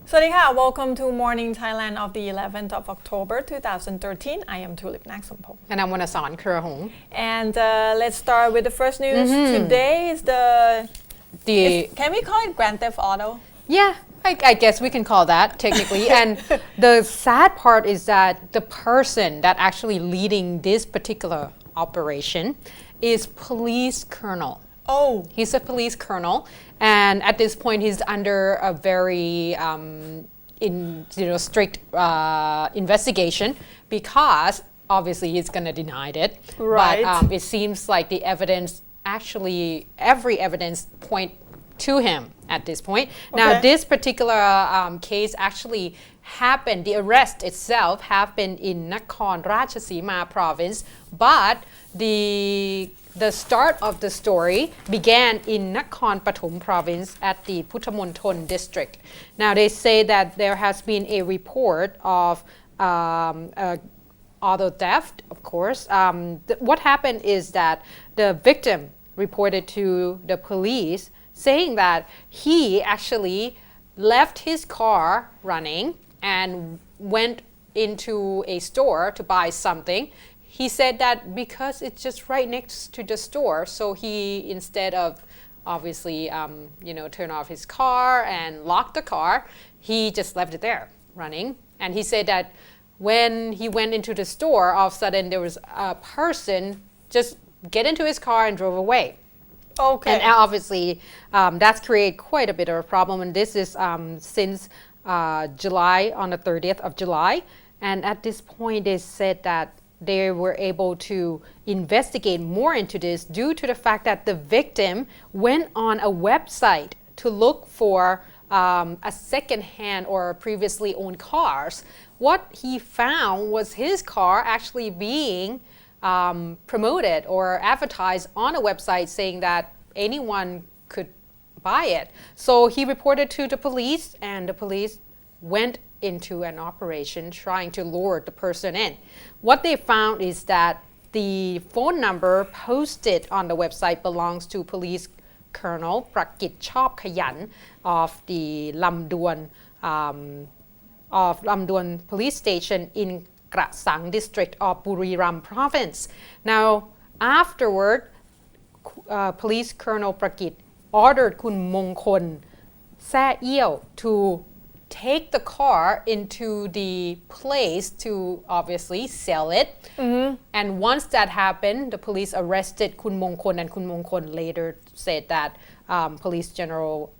สวัสดีค่ะ Welcome to Morning Thailand of the 11th of October 2013. I am Tulip Naksampong. And I'm Wanasan Kurahong. And let's start with the first news. Today is can we call it Grand Theft Auto? Yeah, I guess we can call that technically. And the sad part is that the person that actually leading this particular operation is police colonel. Oh. He's a police colonel, and at this point he's under a very strict investigation because obviously he's going to deny it. Right. But it seems like the evidence, actually every evidence point to him at this point. Okay. Now this particular case actually happened, the arrest itself happened in Nakhon Ratchasima province, but the start of the story began in Nakhon Pathom province at the Puttamonthon district. Now they say that there has been a report of auto theft, of course. What happened is that the victim reported to the police saying that he actually left his car running and went into a store to buy something. He said that because it's just right next to the store, so he, instead of obviously, turn off his car and lock the car, he just left it there running. And he said that when he went into the store, all of a sudden there was a person just get into his car and drove away. Okay. And obviously, that's created quite a bit of a problem. And this is since July, on the 30th of July. And at this point, they said that they were able to investigate more into this due to the fact that the victim went on a website to look for a second-hand or previously owned cars. What he found was his car actually being promoted or advertised on a website saying that anyone could buy it. So he reported to the police, and the police went into an operation trying to lure the person in. What they found is that the phone number posted on the website belongs to Police Colonel Prakit Chop Khayan of the Lamduan Police Station in Krasang district of Buriram province. Now, afterward, Police Colonel Prakit ordered Kun Mongkon Sa Eo to take the car into the place to obviously sell it. And once that happened, the police arrested Kun Mongkon, and Kun Mongkon later said that Police Colonel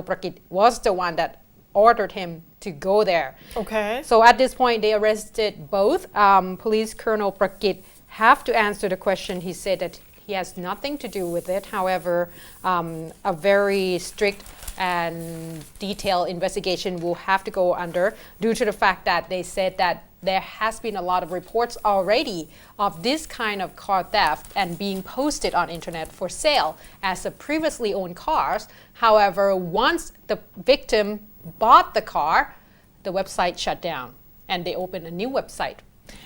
Prakit was the one that ordered him to go there. Okay. So at this point, they arrested both. Police Colonel Prakit have to answer the question. He said that he has nothing to do with it. However, a very strict and detailed investigation will have to go under due to the fact that they said that there has been a lot of reports already of this kind of car theft and being posted on internet for sale as a previously owned cars. However, once the victim bought the car, the website shut down and they opened a new website.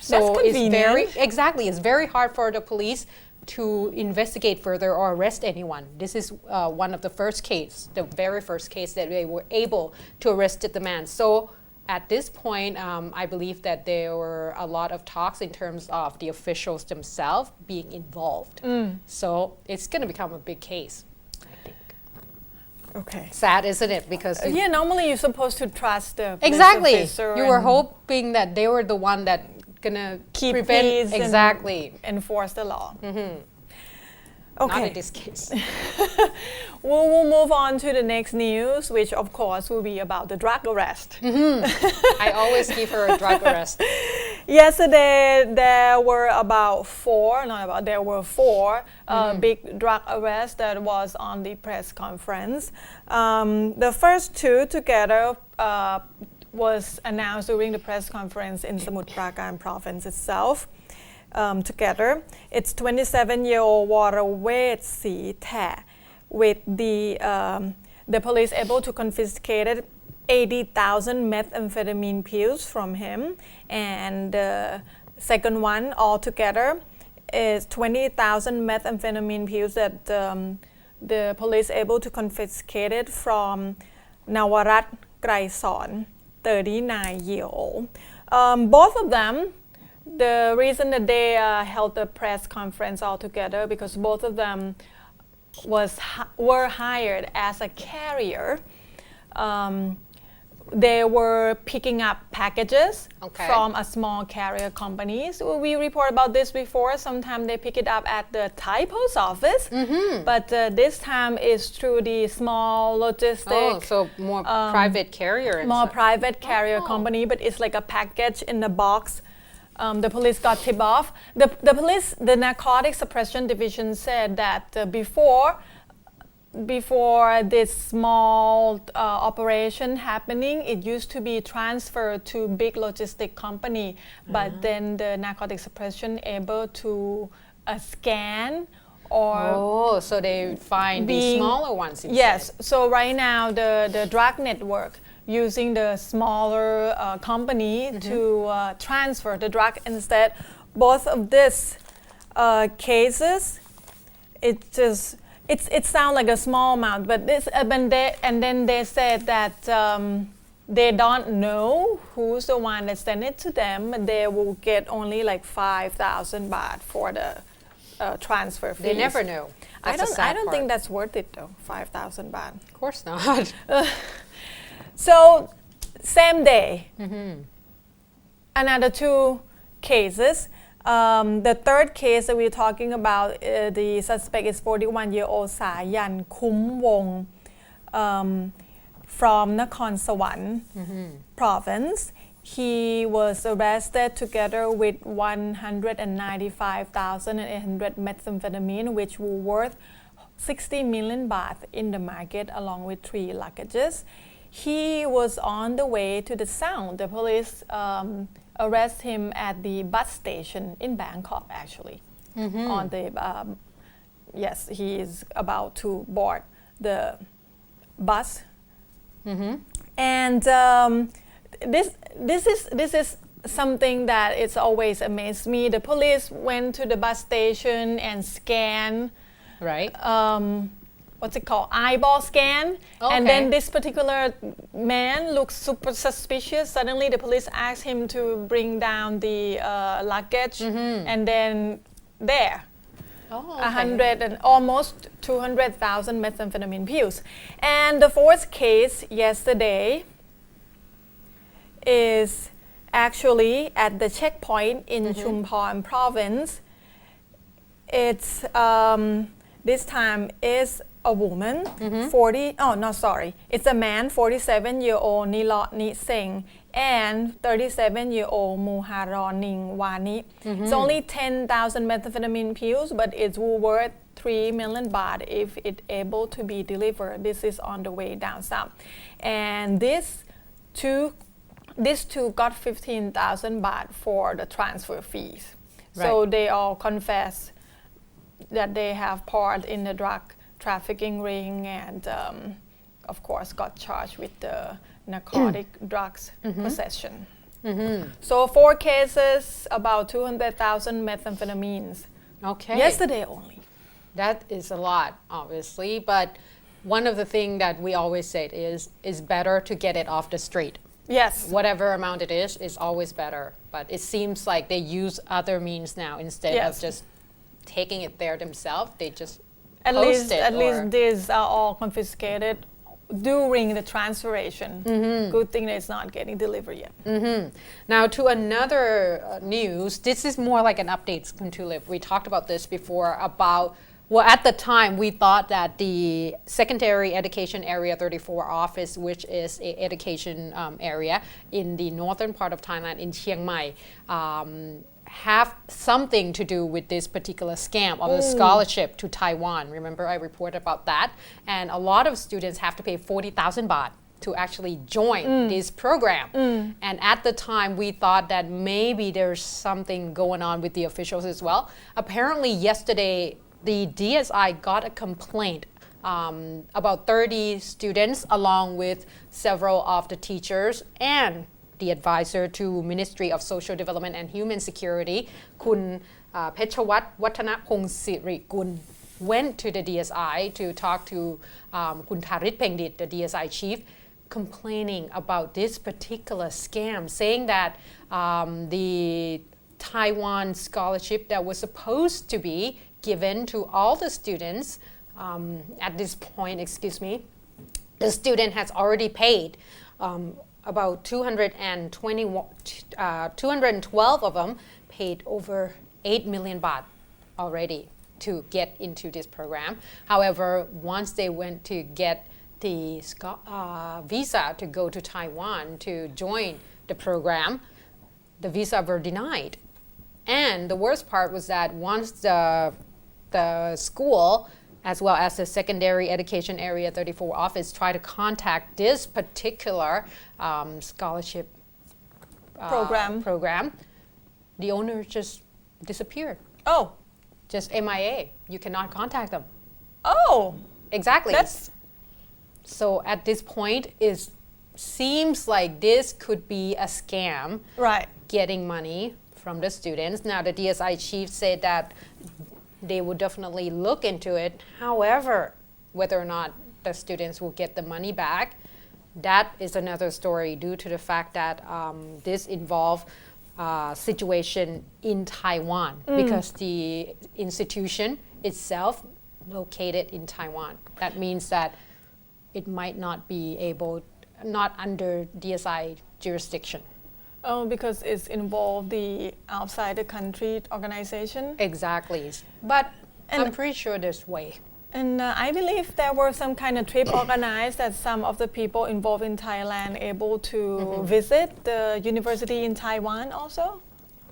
So it's very hard for the police to investigate further or arrest anyone. This is one of the very first case that they were able to arrest the man. So at this point, I believe that there were a lot of talks in terms of the officials themselves being involved. So it's going to become a big case, I think. Okay. Sad, isn't it? Because normally you're supposed to trust the police exactly. officer. You were hoping that they were the one that gonna keep prevent peace exactly and enforce the law. Okay. Not in this case. We'll move on to the next news, which of course will be about the drug arrest. I always give her a drug arrest. Yesterday there were four big drug arrests that was on the press conference. The first two together was announced during the press conference in Samut Prakan province itself. Together, it's 27-year-old Waravet Si Thea, with the police able to confiscated 80,000 methamphetamine pills from him, and the second one altogether is 20,000 methamphetamine pills that the police able to confiscated from Nawarat Graison, 39-year-old. Both of them, the reason that they held the press conference all together because both of them were hired as a carrier. They were picking up packages from a small carrier company. So we report about this before. Sometimes they pick it up at the Thai post office, but this time is through the small logistic. Oh, so more private carrier. And more stuff. private carrier company, but it's like a package in the box. The police got tipped off. The Narcotics Suppression Division said that before this small operation happening, it used to be transferred to big logistic company, but then the Narcotics Suppression able to scan or so they find the smaller ones instead. Yes, so right now the drug network using the smaller company to transfer the drug instead. Both of these cases, it sounds like a small amount, but and then they said that they don't know who's the one that sent it to them. They will get only like 5,000 baht for the transfer fees. They never know. I don't think that's worth it though. 5,000 baht. Of course not. So same day, another two cases. The third case that we're talking about, the suspect is 41-year-old Sayan Kum Wong from Nakhon Sawan province. He was arrested together with 195,800 methamphetamine, which were worth 60 million baht in the market, along with 3 luggages. He was on the way to the Sound. The police arrest him at the bus station in Bangkok, actually. On the yes, he is about to board the bus, and this is something that it's always amazed me. The police went to the bus station and scanned. Right. What's it called? Eyeball scan. And then this particular man looks super suspicious. Suddenly the police asked him to bring down the luggage, and then there. 100 and almost 200,000 methamphetamine pills. And the fourth case yesterday is actually at the checkpoint in Chumphon province. It's this time is a woman, it's a man, 47-year-old Nilotni Singh and 37-year-old Muharoning Wani. It's only 10,000 methamphetamine pills, but it's worth 3 million baht if it's able to be delivered. This is on the way down south. And these two got 15,000 baht for the transfer fees. Right. So they all confess that they have part in the drug trafficking ring and of course got charged with the narcotic drugs possession. So 4 cases, about 200,000 methamphetamines. Yesterday only. That is a lot, obviously, but one of the things that we always say is better to get it off the street. Yes. Whatever amount it is always better. But it seems like they use other means now instead of just taking it there themselves. They just at least these are all confiscated during the transferation. Good thing that it's not getting delivered yet. Now to another news. This is more like an update, Kuntulip. We talked about this before about, well, at the time we thought that the Secondary Education Area 34 office, which is an education area in the northern part of Thailand in Chiang Mai, have something to do with this particular scam of the scholarship to Taiwan. Remember, I reported about that. And a lot of students have to pay 40,000 baht to actually join this program. And at the time, we thought that maybe there's something going on with the officials as well. Apparently, yesterday, the DSI got a complaint about 30 students along with several of the teachers and the advisor to Ministry of Social Development and Human Security, Kun Pechawat Watanapong Sirikun, went to the DSI to talk to Kun Tharit Pengdit, the DSI chief. complaining about this particular scam, saying that the Taiwan scholarship that was supposed to be given to all the students at this point, the student has already paid about 212 of them paid over 8 million baht already to get into this program. However, once they went to get the visa to go to Taiwan to join the program, the visa were denied. And the worst part was that once the school, as well as the Secondary Education Area 34 office, tried to contact this particular scholarship program, the owner just disappeared. Oh. Just MIA. You cannot contact them. Oh. Exactly. So at this point, it seems like this could be a scam. Right. Getting money from the students. Now, the DSI chief said that they would definitely look into it. However, whether or not the students will get the money back, that is another story due to the fact that this involves situation in Taiwan because the institution itself located in Taiwan. That means that it might not be not under DSI jurisdiction. Oh, because it's involved the outside the country organization? Exactly. But I'm pretty sure there's way. And I believe there were some kind of trip organized that some of the people involved in Thailand able to visit the university in Taiwan also?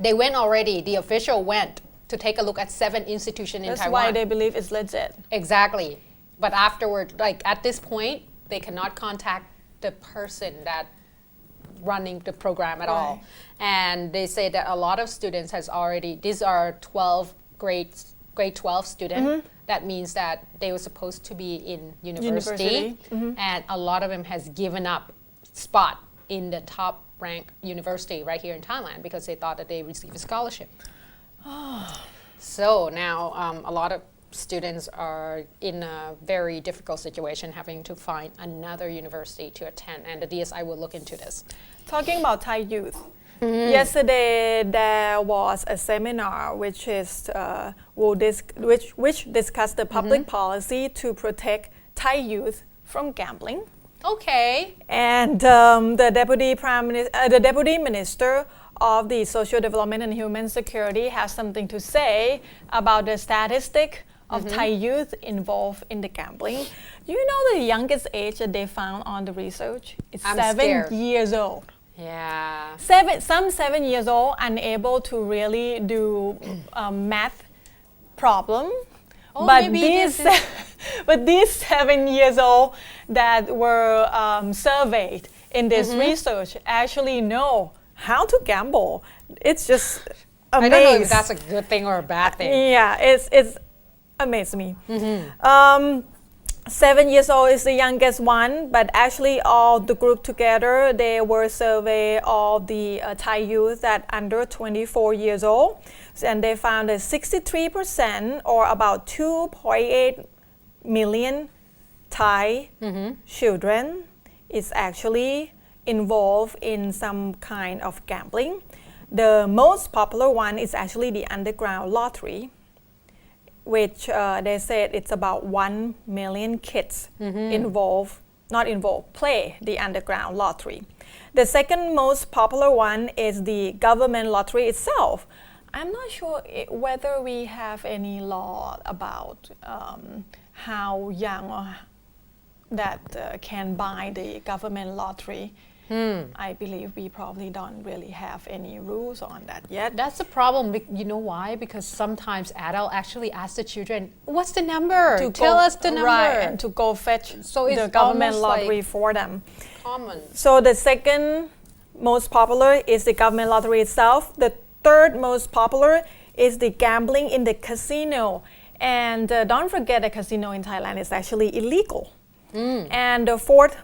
They went already. The official went to take a look at 7 institutions in Taiwan. That's why they believe it's legit. Exactly. But afterward, like at this point, they cannot contact the person that running the program at all. And they say that a lot of students has already, these are grade 12 students. That means that they were supposed to be in university. And a lot of them has given up spot in the top ranked university right here in Thailand because they thought that they received a scholarship. So now a lot of students are in a very difficult situation having to find another university to attend, and the DSI will look into this. Talking about Thai youth, yesterday there was a seminar which discussed the public policy to protect Thai youth from gambling. Okay. And the deputy minister of the Social Development and Human Security has something to say about the statistic of Thai youth involved in the gambling. Do you know the youngest age that they found on the research? It's 7 years old. Yeah. 7 years old, unable to really do math problem. Oh, but maybe these 7 years old that were surveyed in this research actually know how to gamble. It's just amazing. I don't know if that's a good thing or a bad thing. Yeah, it's amazed me. 7 years old is the youngest one, but actually all the group together, they were survey all the Thai youth that under 24 years old, and they found that 63% or about 2.8 million Thai children is actually involved in some kind of gambling. The most popular one is actually the underground lottery, which they said it's about 1 million kids play the underground lottery. The second most popular one is the government lottery itself. I'm not sure whether we have any law about how young that can buy the government lottery. I believe we probably don't really have any rules on that yet. That's the problem. You know why? Because sometimes adults actually ask the children, what's the number? Tell us the number. Right, and to go fetch the government lottery for them. Common. So the second most popular is the government lottery itself. The third most popular is the gambling in the casino. And don't forget the casino in Thailand is actually illegal. And the fourth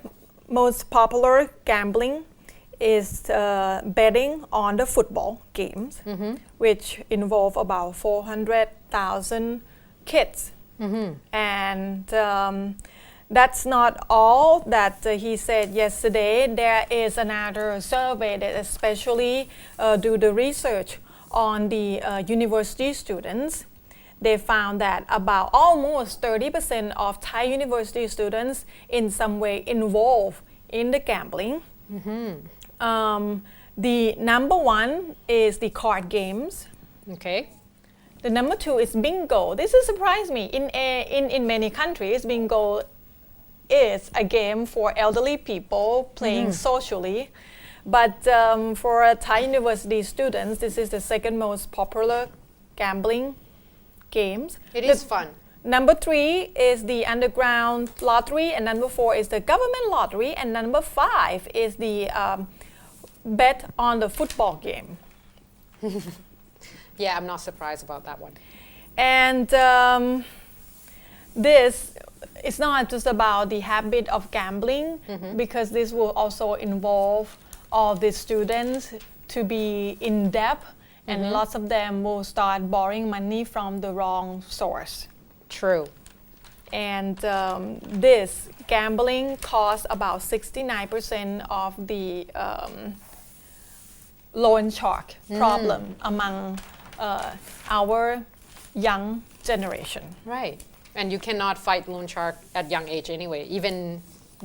most popular gambling is betting on the football games, which involve about 400,000 kids. And That's not all that he said yesterday. There is another survey that especially do the research on the university students. They found that about almost 30% of Thai university students in some way involved in the gambling. The number one is the card games. Okay. The number two is bingo. This has surprised me. In many countries, bingo is a game for elderly people playing socially. But for Thai university students, this is the second most popular gambling games. It is fun. Number three is the underground lottery, and number four is the government lottery, and number five is the bet on the football game. Yeah, I'm not surprised about that one. And this is not just about the habit of gambling, because this will also involve all the students to be in debt, and lots of them will start borrowing money from the wrong source. True. And this gambling caused about 69% of the loan shark problem among our young generation. Right. And you cannot fight loan shark at young age anyway, even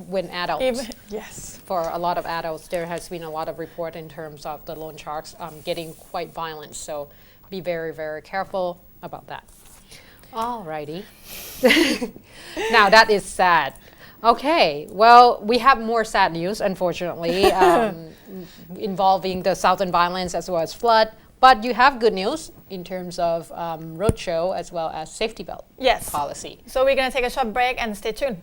when adults. Yes. For a lot of adults, there has been a lot of report in terms of the loan sharks getting quite violent. So be very, very careful about that. Alrighty. Now that is sad. Okay, well, we have more sad news, unfortunately, involving the southern violence as well as flood. But you have good news in terms of roadshow as well as safety belt Yes. policy. So we're going to take a short break and stay tuned.